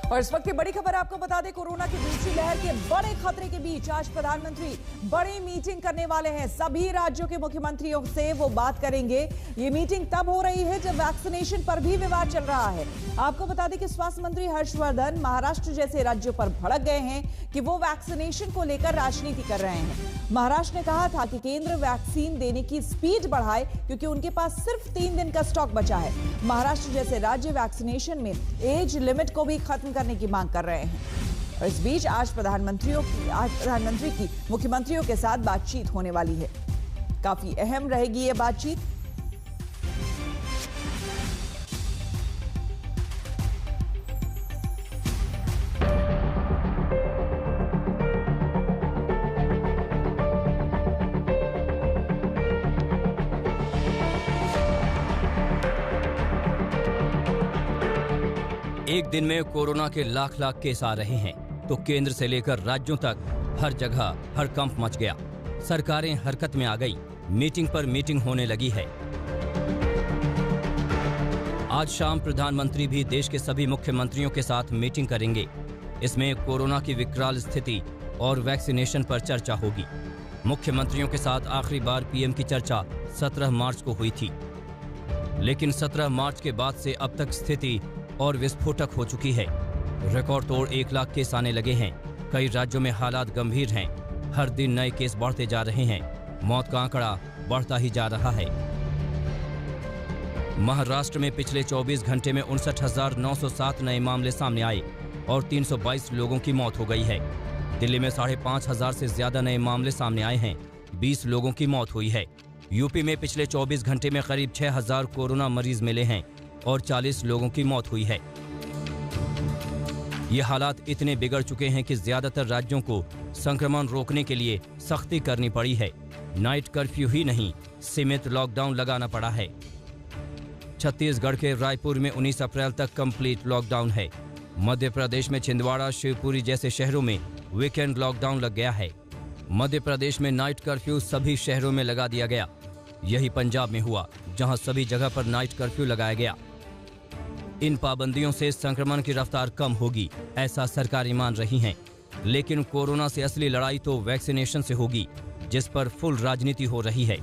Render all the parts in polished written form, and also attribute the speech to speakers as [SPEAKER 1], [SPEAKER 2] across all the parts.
[SPEAKER 1] और इस वक्त की बड़ी खबर आपको बता दें, कोरोना की दूसरी लहर के बड़े खतरे के बीच आज प्रधानमंत्री बड़ी मीटिंग करने वाले हैं। सभी राज्यों के मुख्यमंत्रियों से वो बात करेंगे। ये मीटिंग तब हो रही है जब वैक्सीनेशन पर भी विवाद चल रहा है। आपको बता दें कि स्वास्थ्य मंत्री हर्षवर्धन महाराष्ट्र जैसे राज्यों पर भड़क गए हैं कि वो वैक्सीनेशन को लेकर राजनीति कर रहे हैं। महाराष्ट्र ने कहा था कि केंद्र वैक्सीन देने की स्पीड बढ़ाए क्योंकि उनके पास सिर्फ 3 दिन का स्टॉक बचा है। महाराष्ट्र जैसे राज्य वैक्सीनेशन में एज लिमिट को भी खत्म करने की मांग कर रहे हैं। और इस बीच आज प्रधानमंत्री की मुख्यमंत्रियों के साथ बातचीत होने वाली है। काफी अहम रहेगी ये बातचीत।
[SPEAKER 2] एक दिन में कोरोना के लाख केस आ रहे हैं तो केंद्र से लेकर राज्यों तक हर जगह हड़कंप मच गया। सरकारें हरकत में आ गई, मीटिंग पर मीटिंग होने लगी है। आज शाम प्रधानमंत्री भी देश के सभी मुख्यमंत्रियों के साथ मीटिंग करेंगे। इसमें कोरोना की विकराल स्थिति और वैक्सीनेशन पर चर्चा होगी। मुख्यमंत्रियों के साथ आखिरी बार पीएम की चर्चा 17 मार्च को हुई थी, लेकिन 17 मार्च के बाद से अब तक स्थिति और विस्फोटक हो चुकी है। रिकॉर्ड तोड़ 1 लाख केस आने लगे हैं। कई राज्यों में हालात गंभीर हैं। हर दिन नए केस बढ़ते जा रहे हैं। मौत का आंकड़ा बढ़ता ही जा रहा है। महाराष्ट्र में पिछले 24 घंटे में 59,907 नए मामले सामने आए और 322 लोगों की मौत हो गई है। दिल्ली में 5,500 से ज्यादा नए मामले सामने आए हैं। 20 लोगों की मौत हुई है। यूपी में पिछले 24 घंटे में करीब 6,000 कोरोना मरीज मिले हैं और 40 लोगों की मौत हुई है। ये हालात इतने बिगड़ चुके हैं कि ज्यादातर राज्यों को संक्रमण रोकने के लिए सख्ती करनी पड़ी है। नाइट कर्फ्यू ही नहीं, सीमित लॉकडाउन लगाना पड़ा है। छत्तीसगढ़ के रायपुर में 19 अप्रैल तक कंप्लीट लॉकडाउन है। मध्य प्रदेश में छिंदवाड़ा, शिवपुरी जैसे शहरों में वीकेंड लॉकडाउन लग गया है। मध्य प्रदेश में नाइट कर्फ्यू सभी शहरों में लगा दिया गया। यही पंजाब में हुआ, जहां सभी जगह पर नाइट कर्फ्यू लगाया गया। इन पाबंदियों से संक्रमण की रफ्तार कम होगी, ऐसा सरकारें मान रही हैं। लेकिन कोरोना से असली लड़ाई तो वैक्सीनेशन से होगी, जिस पर फुल राजनीति हो रही है।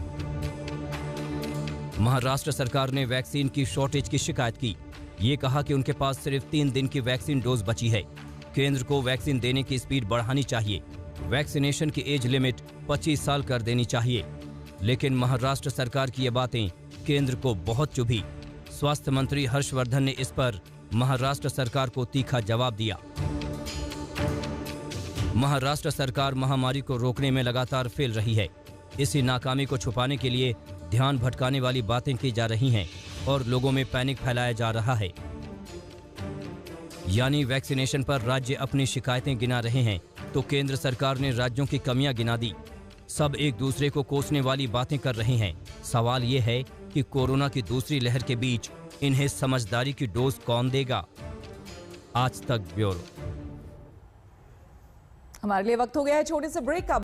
[SPEAKER 2] महाराष्ट्र सरकार ने वैक्सीन की शॉर्टेज की शिकायत की। ये कहा कि उनके पास सिर्फ 3 दिन की वैक्सीन डोज बची है। केंद्र को वैक्सीन देने की स्पीड बढ़ानी चाहिए। वैक्सीनेशन की एज लिमिट 25 साल कर देनी चाहिए। लेकिन महाराष्ट्र सरकार की ये बातें केंद्र को बहुत चुभी। स्वास्थ्य मंत्री हर्षवर्धन ने इस पर महाराष्ट्र सरकार को तीखा जवाब दिया। महाराष्ट्र सरकार महामारी को रोकने में लगातार फेल रही है। इसी नाकामी को छुपाने के लिए ध्यान भटकाने वाली बातें की जा रही हैं और लोगों में पैनिक फैलाया जा रहा है। यानी वैक्सीनेशन पर राज्य अपनी शिकायतें गिना रहे हैं तो केंद्र सरकार ने राज्यों की कमियां गिना दी। सब एक दूसरे को कोसने वाली बातें कर रहे हैं। सवाल ये है कि कोरोना की दूसरी लहर के बीच इन्हें समझदारी की डोज कौन देगा? आज तक ब्यूरो।
[SPEAKER 1] हमारे लिए वक्त हो गया है छोटे से ब्रेक का।